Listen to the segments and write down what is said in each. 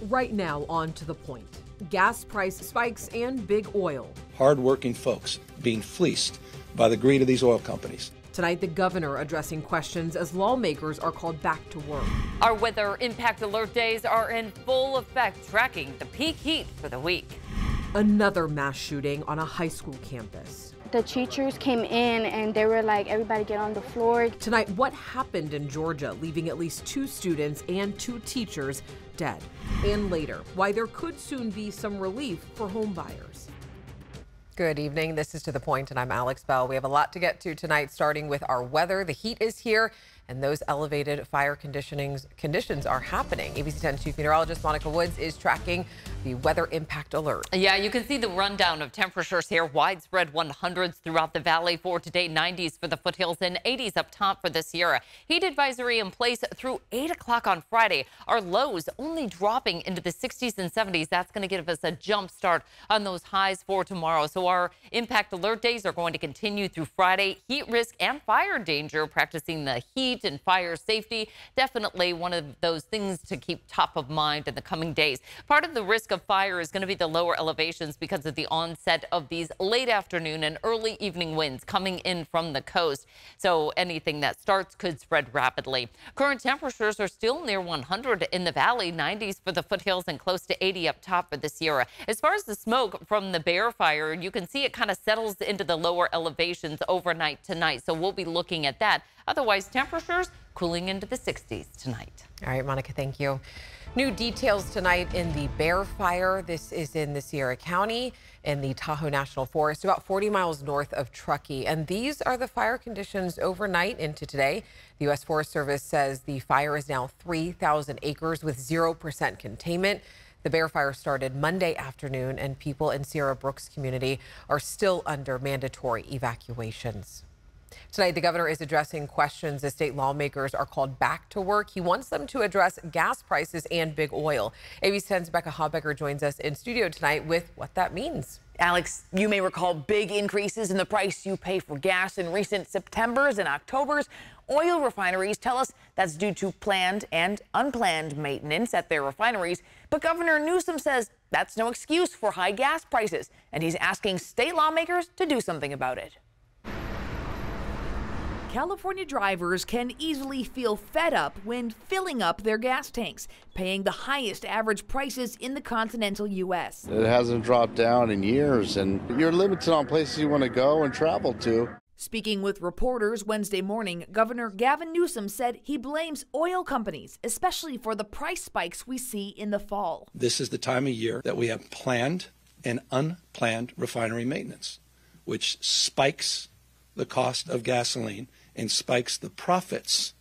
Right now, on to the point. Gas price spikes and big oil. Hard-working folks being fleeced by the greed of these oil companies. Tonight, the governor addressing questions as lawmakers are called back to work. Our weather impact alert days are in full effect, tracking the peak heat for the week. Another mass shooting on a high school campus. The teachers came in and they were like, everybody get on the floor. Tonight, what happened in Georgia, leaving at least 2 students and 2 teachers dead. And later, why there could soon be some relief for home buyers. Good evening. This is To The Point, and I'm Alex Bell. We have a lot to get to tonight, starting with our weather. The heat is here, and those elevated fire conditions are happening. ABC 10 Chief Meteorologist Monica Woods is tracking the weather impact alert. Yeah, you can see the rundown of temperatures here. Widespread 100s throughout the valley for today, 90s for the foothills and 80s up top for the Sierra. Heat advisory in place through 8 o'clock on Friday. Our lows only dropping into the 60s and 70s. That's going to give us a jump start on those highs for tomorrow. So our impact alert days are going to continue through Friday. Heat risk and fire danger, practicing the heat and fire safety. Definitely one of those things to keep top of mind in the coming days. Part of the risk of fire is going to be the lower elevations because of the onset of these late afternoon and early evening winds coming in from the coast. So anything that starts could spread rapidly. Current temperatures are still near 100 in the valley, 90s for the foothills and close to 80 up top for the Sierra. As far as the smoke from the Bear Fire, you can see it kind of settles into the lower elevations overnight tonight. So we'll be looking at that. Otherwise, temperatures cooling into the 60s tonight. All right, Monica, thank you. New details tonight in the Bear Fire. This is in the Sierra County in the Tahoe National Forest, about 40 miles north of Truckee. And these are the fire conditions overnight into today. The U.S. Forest Service says the fire is now 3,000 acres with 0% containment. The Bear Fire started Monday afternoon, and people in Sierra Brooks community are still under mandatory evacuations. Tonight, the governor is addressing questions as state lawmakers are called back to work. He wants them to address gas prices and big oil. ABC 10's Becca Haubecker joins us in studio tonight with what that means. Alex, you may recall big increases in the price you pay for gas in recent Septembers and Octobers. Oil refineries tell us that's due to planned and unplanned maintenance at their refineries. But Governor Newsom says that's no excuse for high gas prices, and he's asking state lawmakers to do something about it. California drivers can easily feel fed up when filling up their gas tanks, paying the highest average prices in the continental U.S. It hasn't dropped down in years, and you're limited on places you want to go and travel to. Speaking with reporters Wednesday morning, Governor Gavin Newsom said he blames oil companies, especially for the price spikes we see in the fall. This is the time of year that we have planned and unplanned refinery maintenance, which spikes the cost of gasoline and spikes the profits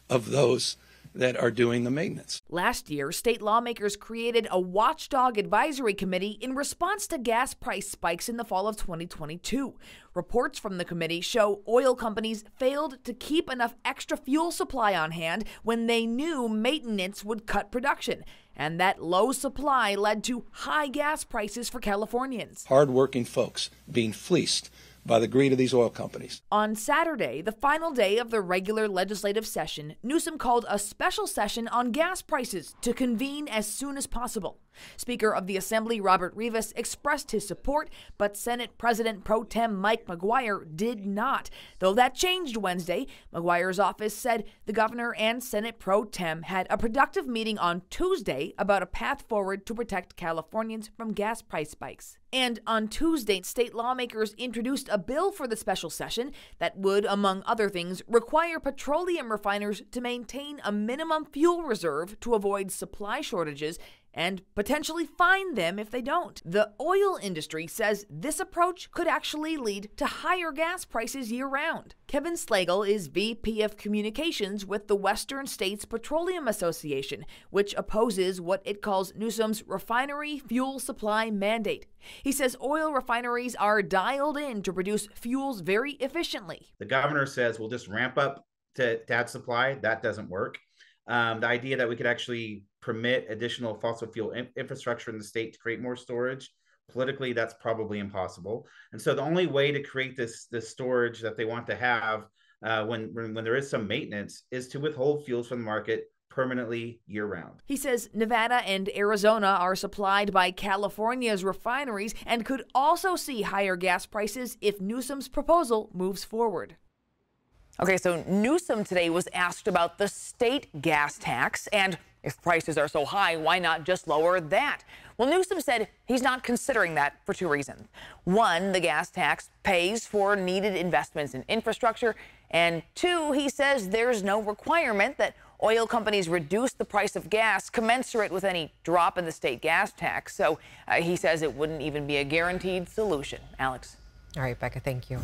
of those that are doing the maintenance. Last year, state lawmakers created a watchdog advisory committee in response to gas price spikes in the fall of 2022. Reports from the committee show oil companies failed to keep enough extra fuel supply on hand when they knew maintenance would cut production. And that low supply led to high gas prices for Californians. Hard-working folks being fleeced by the greed of these oil companies. On Saturday, the final day of the regular legislative session, Newsom called a special session on gas prices to convene as soon as possible. Speaker of the Assembly Robert Rivas expressed his support, but Senate President Pro Tem Mike McGuire did not. Though that changed Wednesday, McGuire's office said the governor and Senate Pro Tem had a productive meeting on Tuesday about a path forward to protect Californians from gas price spikes. And on Tuesday, state lawmakers introduced a bill for the special session that would, among other things, require petroleum refiners to maintain a minimum fuel reserve to avoid supply shortages and potentially fine them if they don't. The oil industry says this approach could actually lead to higher gas prices year-round. Kevin Slagle is VP of Communications with the Western States Petroleum Association, which opposes what it calls Newsom's refinery fuel supply mandate. He says oil refineries are dialed in to produce fuels very efficiently. The governor says we'll just ramp up to add supply. That doesn't work. The idea that we could actually permit additional fossil fuel infrastructure in the state to create more storage, politically, that's probably impossible. And so the only way to create this storage that they want to have when there is some maintenance is to withhold fuels from the market permanently year-round. He says Nevada and Arizona are supplied by California's refineries and could also see higher gas prices if Newsom's proposal moves forward. Okay, so Newsom today was asked about the state gas tax, and if prices are so high, why not just lower that? Well, Newsom said he's not considering that for two reasons. One, the gas tax pays for needed investments in infrastructure, and two, he says there's no requirement that oil companies reduce the price of gas commensurate with any drop in the state gas tax. So he says it wouldn't even be a guaranteed solution. Alex. All right, Becca, thank you.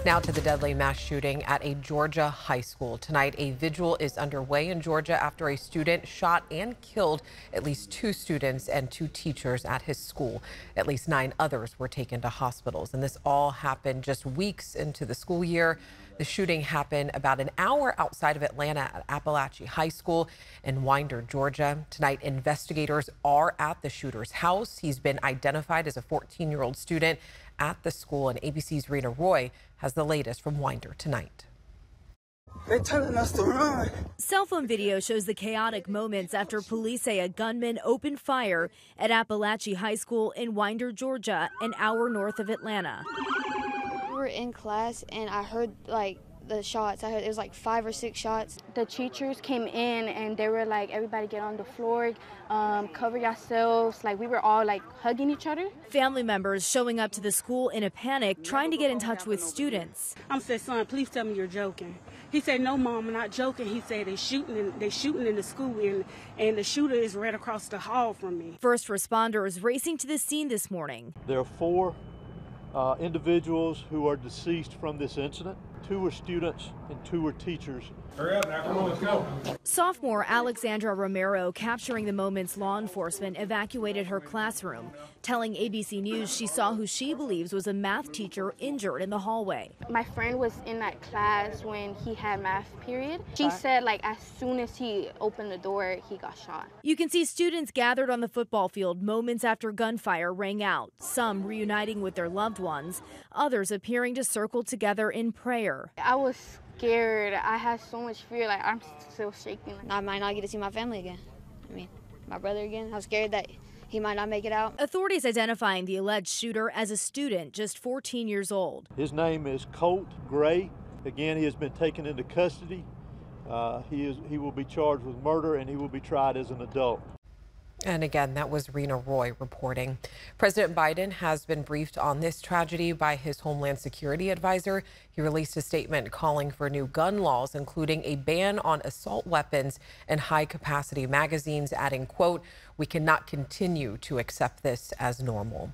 Now to the deadly mass shooting at a Georgia high school. Tonight, a vigil is underway in Georgia after a student shot and killed at least 2 students and 2 teachers at his school. At least 9 others were taken to hospitals, and this all happened just weeks into the school year. The shooting happened about an hour outside of Atlanta at Appalachia High School in Winder, Georgia. Tonight, investigators are at the shooter's house. He's been identified as a 14-year-old student at the school, and ABC's Rena Roy has the latest from Winder tonight. They're telling us to run. Cell phone video shows the chaotic moments after police say a gunman opened fire at Appalachia High School in Winder, Georgia, an hour north of Atlanta. We were in class and I heard the shots. I heard it was 5 or 6 shots. The teachers came in and they were like, everybody get on the floor, cover yourselves. We were all hugging each other. Family members showing up to the school in a panic, trying to get in touch with students. I said, son, please tell me you're joking. He said, no, Mom, I'm not joking. He said, they're shooting in the school and the shooter is right across the hall from me. First responders racing to the scene this morning. There are 4 individuals who are deceased from this incident. 2 were students and 2 were teachers. Hurry up, now, let's go. Sophomore Alexandra Romero capturing the moments law enforcement evacuated her classroom, telling ABC News she saw who she believes was a math teacher injured in the hallway. My friend was in that class when he had math period. She said as soon as he opened the door, he got shot. You can see students gathered on the football field moments after gunfire rang out, some reuniting with their loved ones, others appearing to circle together in prayer. I was scared. I had so much fear. I'm still shaking. I might not get to see my family again. My brother again. I was scared that he might not make it out. Authorities identifying the alleged shooter as a student, just 14 years old. His name is Colt Gray. Again, he has been taken into custody. He will be charged with murder and he will be tried as an adult. And again, that was Rena Roy reporting. President Biden has been briefed on this tragedy by his Homeland Security advisor. He released a statement calling for new gun laws, including a ban on assault weapons and high-capacity magazines, adding, quote, "We cannot continue to accept this as normal."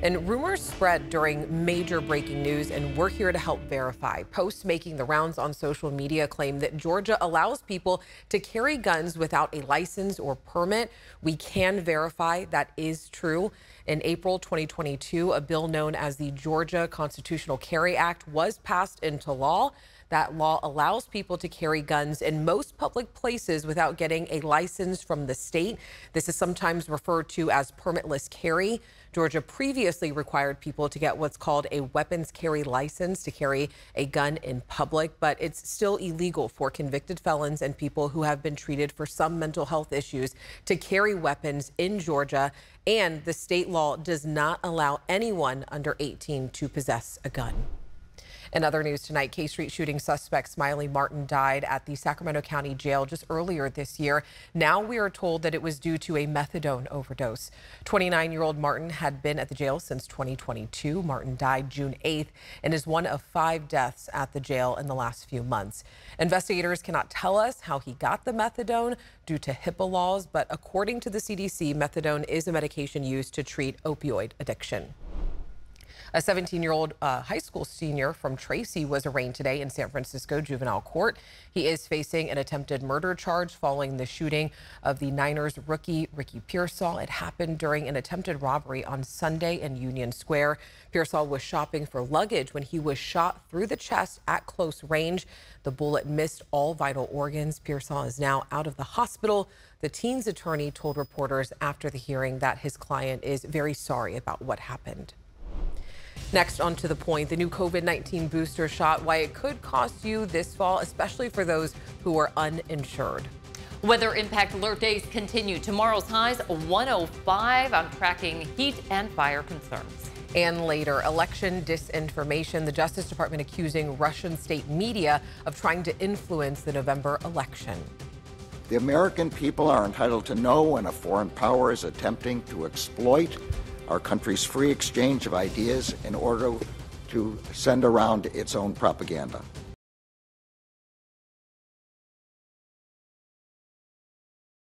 And rumors spread during major breaking news, and we're here to help verify. Posts making the rounds on social media claim that Georgia allows people to carry guns without a license or permit. We can verify that is true. In April 2022, a bill known as the Georgia Constitutional Carry Act was passed into law. That law allows people to carry guns in most public places without getting a license from the state. This is sometimes referred to as permitless carry. Georgia previously required people to get what's called a weapons carry license to carry a gun in public, but it's still illegal for convicted felons and people who have been treated for some mental health issues to carry weapons in Georgia. And the state law does not allow anyone under 18 to possess a gun. In other news tonight, K Street shooting suspect Smiley Martin died at the Sacramento County Jail just earlier this year. Now we are told that it was due to a methadone overdose. 29-year-old Martin had been at the jail since 2022. Martin died June 8th and is one of 5 deaths at the jail in the last few months. Investigators cannot tell us how he got the methadone due to HIPAA laws, but according to the CDC, methadone is a medication used to treat opioid addiction. A 17-year-old high school senior from Tracy was arraigned today in San Francisco juvenile court. He is facing an attempted murder charge following the shooting of the Niners rookie Ricky Pearsall. It happened during an attempted robbery on Sunday in Union Square. Pearsall was shopping for luggage when he was shot through the chest at close range. The bullet missed all vital organs. Pearsall is now out of the hospital. The teen's attorney told reporters after the hearing that his client is very sorry about what happened. Next, on To the Point, the new COVID-19 booster shot, why it could cost you this fall, especially for those who are uninsured. Weather impact alert days continue. Tomorrow's highs 105. I'm tracking heat and fire concerns. And later, election disinformation. The Justice Department accusing Russian state media of trying to influence the November election. The American people are entitled to know when a foreign power is attempting to exploit our country's free exchange of ideas in order to send around its own propaganda.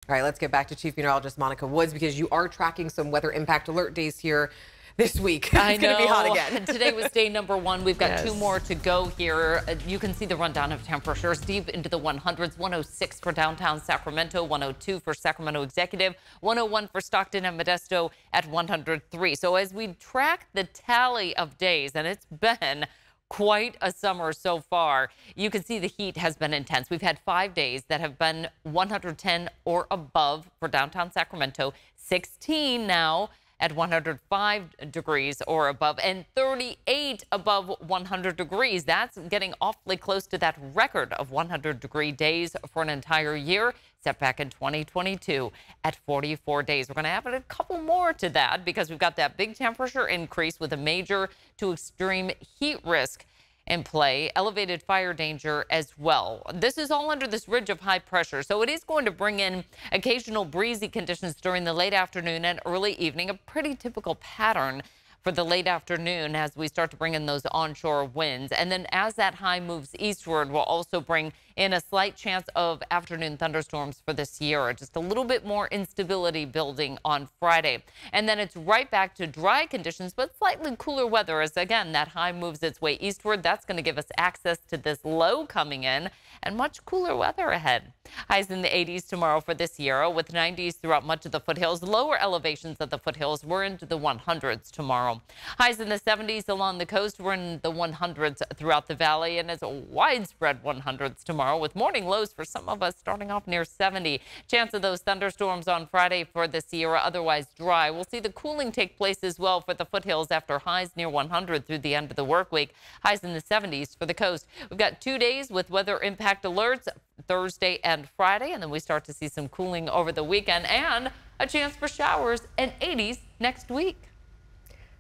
All right, let's get back to Chief Meteorologist Monica Woods, because you are tracking some weather impact alert days here this week. It's going to be hot again. Today was day number 1. We've got Yes. 2 more to go here. You can see the rundown of temperatures deep into the 100s. 106 for downtown Sacramento, 102 for Sacramento Executive, 101 for Stockton and Modesto at 103. So as we track the tally of days, and it's been quite a summer so far, you can see the heat has been intense. We've had 5 days that have been 110 or above for downtown Sacramento, 16 now at 105 degrees or above, and 38 above 100 degrees. That's getting awfully close to that record of 100-degree days for an entire year, set back in 2022 at 44 days. We're going to add a couple more to that because we've got that big temperature increase with a major to extreme heat risk in play, elevated fire danger as well. This is all under this ridge of high pressure, so it is going to bring in occasional breezy conditions during the late afternoon and early evening, a pretty typical pattern for the late afternoon as we start to bring in those onshore winds. And then as that high moves eastward, we'll also bring in a slight chance of afternoon thunderstorms for this year. Just a little bit more instability building on Friday. And then it's right back to dry conditions, but slightly cooler weather as, again, that high moves its way eastward. That's going to give us access to this low coming in and much cooler weather ahead. Highs in the 80s tomorrow for this Sierra, with 90s throughout much of the foothills. Lower elevations of the foothills, we're into the 100s tomorrow. Highs in the 70s along the coast. We're in the 100s throughout the valley, and it's a widespread 100s tomorrow, with morning lows for some of us starting off near 70. Chance of those thunderstorms on Friday for the Sierra, otherwise dry. We'll see the cooling take place as well for the foothills after highs near 100 through the end of the work week. Highs in the 70s for the coast. We've got 2 days with weather impact alerts, Thursday and Friday, and then we start to see some cooling over the weekend and a chance for showers and 80s next week.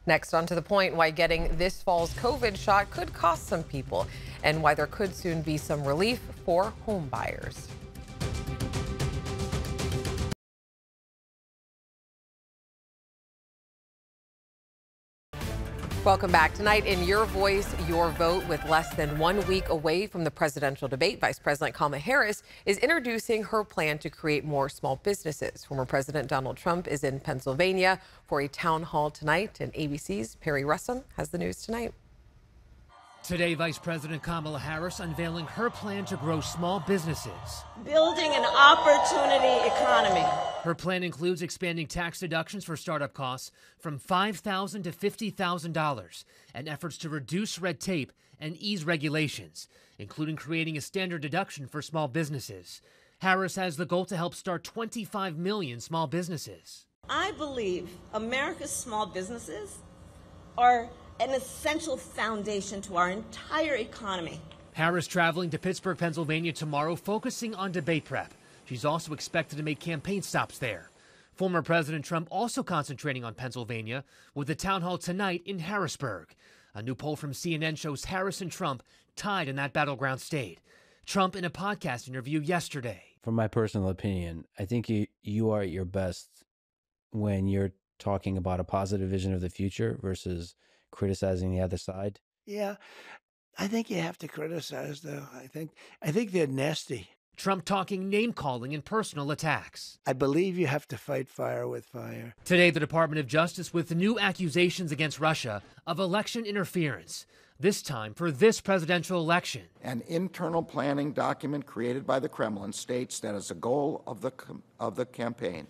Next, on to the point, why getting this fall's COVID shot could cost some people and why there could soon be some relief for home buyers. Welcome back. Tonight in Your Voice, Your Vote, with less than 1 week away from the presidential debate, Vice President Kamala Harris is introducing her plan to create more small businesses. Former President Donald Trump is in Pennsylvania for a town hall tonight, and ABC's Perry Russum has the news tonight. Today, Vice President Kamala Harris unveiling her plan to grow small businesses. Building an opportunity economy. Her plan includes expanding tax deductions for startup costs from $5,000 to $50,000 and efforts to reduce red tape and ease regulations, including creating a standard deduction for small businesses. Harris has the goal to help start 25 million small businesses. I believe America's small businesses are an essential foundation to our entire economy. Harris traveling to Pittsburgh, Pennsylvania tomorrow, focusing on debate prep. She's also expected to make campaign stops there. Former President Trump also concentrating on Pennsylvania with a town hall tonight in Harrisburg. A new poll from CNN shows Harris and Trump tied in that battleground state. Trump in a podcast interview yesterday. From my personal opinion, I think you are at your best when you're talking about a positive vision of the future versus criticizing the other side. Yeah, I think you have to criticize, though. I think they're nasty. Trump talking name-calling and personal attacks. I believe you have to fight fire with fire. Today, the Department of Justice with new accusations against Russia of election interference, this time for this presidential election. An internal planning document created by the Kremlin states that as a goal of the campaign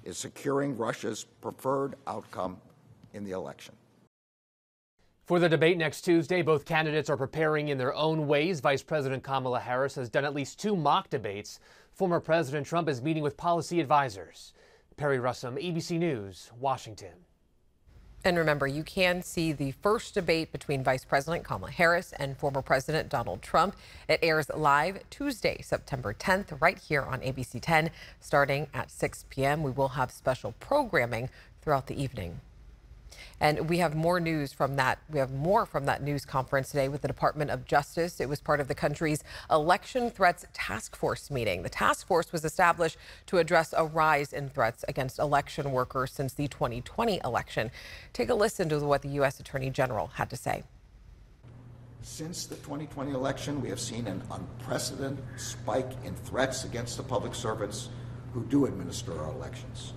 is securing Russia's preferred outcome in the election. For the debate next Tuesday, both candidates are preparing in their own ways. Vice President Kamala Harris has done at least 2 mock debates. Former President Trump is meeting with policy advisors. Perry Russum, ABC News, Washington. And remember, you can see the first debate between Vice President Kamala Harris and former President Donald Trump. It airs live Tuesday, September 10th, right here on ABC 10, starting at 6 p.m. We will have special programming throughout the evening. And we have more news from that. We have more from that news conference today with the Department of Justice. It was part of the country's election threats task force meeting. The task force was established to address a rise in threats against election workers since the 2020 election. Take a listen to what the U.S. Attorney General had to say. Since the 2020 election, we have seen an unprecedented spike in threats against the public servants who do administer our elections.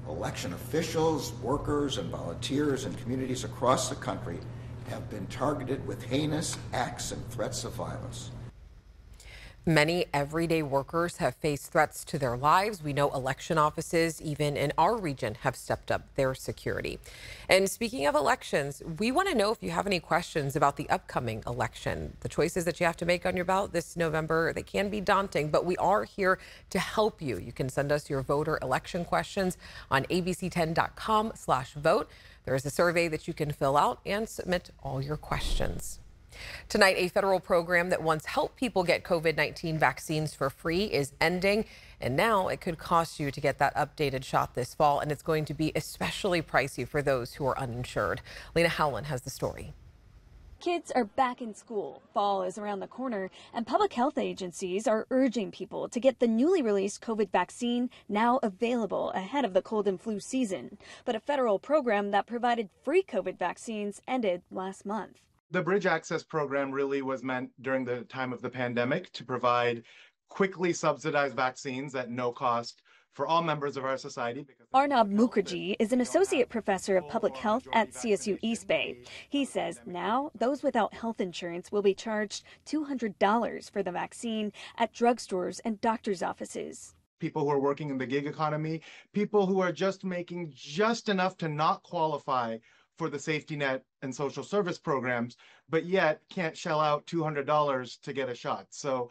Election officials, workers, and volunteers in communities across the country have been targeted with heinous acts and threats of violence. Many everyday workers have faced threats to their lives. We know election offices, even in our region, have stepped up their security. And speaking of elections, we want to know if you have any questions about the upcoming election. The choices that you have to make on your ballot this November, they can be daunting, but we are here to help you. You can send us your voter election questions on abc10.com/vote. There is a survey that you can fill out and submit all your questions. Tonight, a federal program that once helped people get COVID-19 vaccines for free is ending, and now it could cost you to get that updated shot this fall, and it's going to be especially pricey for those who are uninsured. Lena Howland has the story. Kids are back in school, fall is around the corner, and public health agencies are urging people to get the newly released COVID vaccine now available ahead of the cold and flu season. But a federal program that provided free COVID vaccines ended last month. The Bridge Access Program really was meant during the time of the pandemic to provide quickly subsidized vaccines at no cost for all members of our society. Arnab Mukherjee is an associate professor of public health at CSU East Bay. He says now those without health insurance will be charged $200 for the vaccine at drugstores and doctors' offices. People who are working in the gig economy, people who are just making just enough to not qualify for the safety net and social service programs, but yet can't shell out $200 to get a shot. So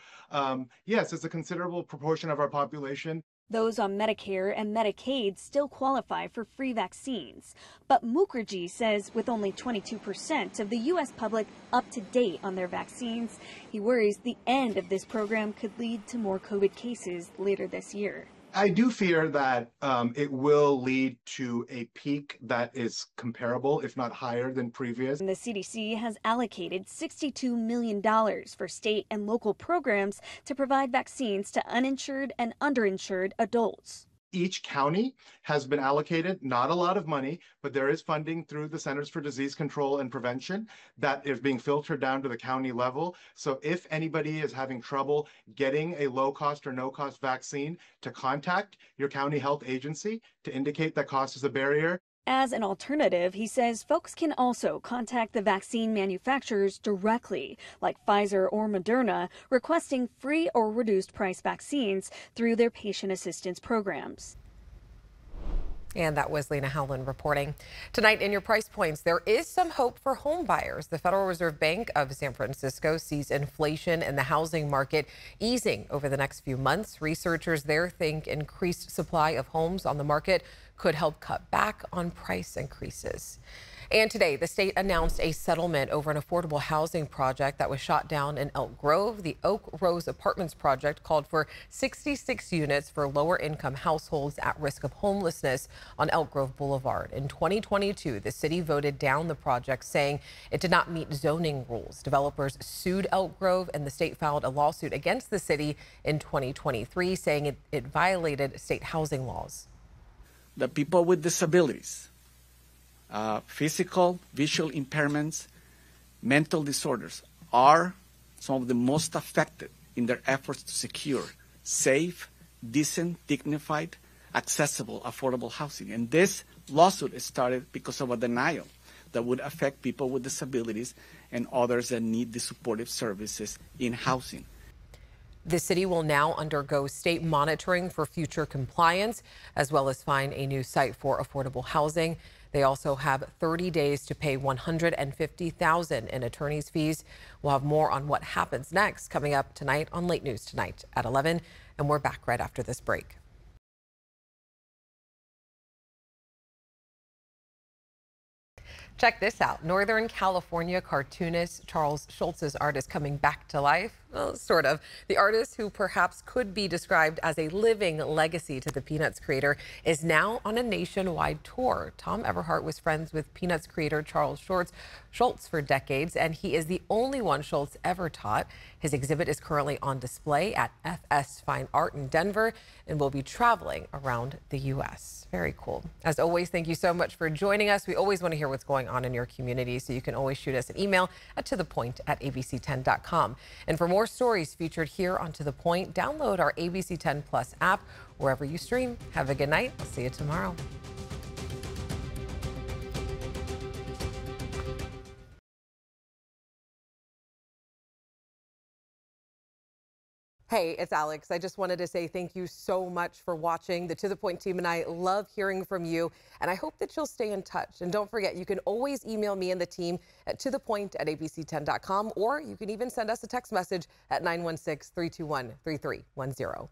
yes, it's a considerable proportion of our population. Those on Medicare and Medicaid still qualify for free vaccines. But Mukherjee says with only 22% of the U.S. public up to date on their vaccines, he worries the end of this program could lead to more COVID cases later this year. I do fear that it will lead to a peak that is comparable, if not higher than previous. The CDC has allocated $62 million for state and local programs to provide vaccines to uninsured and underinsured adults. Each county has been allocated not a lot of money, but there is funding through the Centers for Disease Control and Prevention that is being filtered down to the county level. So if anybody is having trouble getting a low-cost or no-cost vaccine, to contact your county health agency to indicate that cost is a barrier. As an alternative, he says folks can also contact the vaccine manufacturers directly, like Pfizer or Moderna, requesting free or reduced price vaccines through their patient assistance programs. And that was Lena Howland reporting. Tonight in your price points, there is some hope for home buyers. The Federal Reserve Bank of San Francisco sees inflation in the housing market easing over the next few months. Researchers there think increased supply of homes on the market could help cut back on price increases. And today, the state announced a settlement over an affordable housing project that was shot down in Elk Grove. The Oak Rose Apartments project called for 66 units for lower income households at risk of homelessness on Elk Grove Boulevard. In 2022, the city voted down the project, saying it did not meet zoning rules. Developers sued Elk Grove, and the state filed a lawsuit against the city in 2023, saying it violated state housing laws. The people with disabilities, physical, visual impairments, mental disorders are some of the most affected in their efforts to secure safe, decent, dignified, accessible, affordable housing. And this lawsuit started because of a denial that would affect people with disabilities and others that need the supportive services in housing. The city will now undergo state monitoring for future compliance, as well as find a new site for affordable housing. They also have 30 days to pay $150,000 in attorney's fees. We'll have more on what happens next coming up tonight on Late News Tonight at 11, and we're back right after this break. Check this out. Northern California cartoonist Charles Schulz's art is coming back to life. Well, sort of. The artist, who perhaps could be described as a living legacy to the Peanuts creator, is now on a nationwide tour. Tom Everhart was friends with Peanuts creator Charles Schulz for decades, and he is the only one Schulz ever taught. His exhibit is currently on display at FS Fine Art in Denver and will be traveling around the U.S. Very cool. As always, thank you so much for joining us. We always want to hear what's going on in your community, so you can always shoot us an email at tothepoint@abc10.com. And for more stories featured here on To The Point, download our ABC 10 Plus app wherever you stream. Have a good night. I'll see you tomorrow. Hey, it's Alex. I just wanted to say thank you so much for watching. The To The Point team and I love hearing from you, and I hope that you'll stay in touch. And don't forget, you can always email me and the team at tothepoint@abc10.com, or you can even send us a text message at 916-321-3310.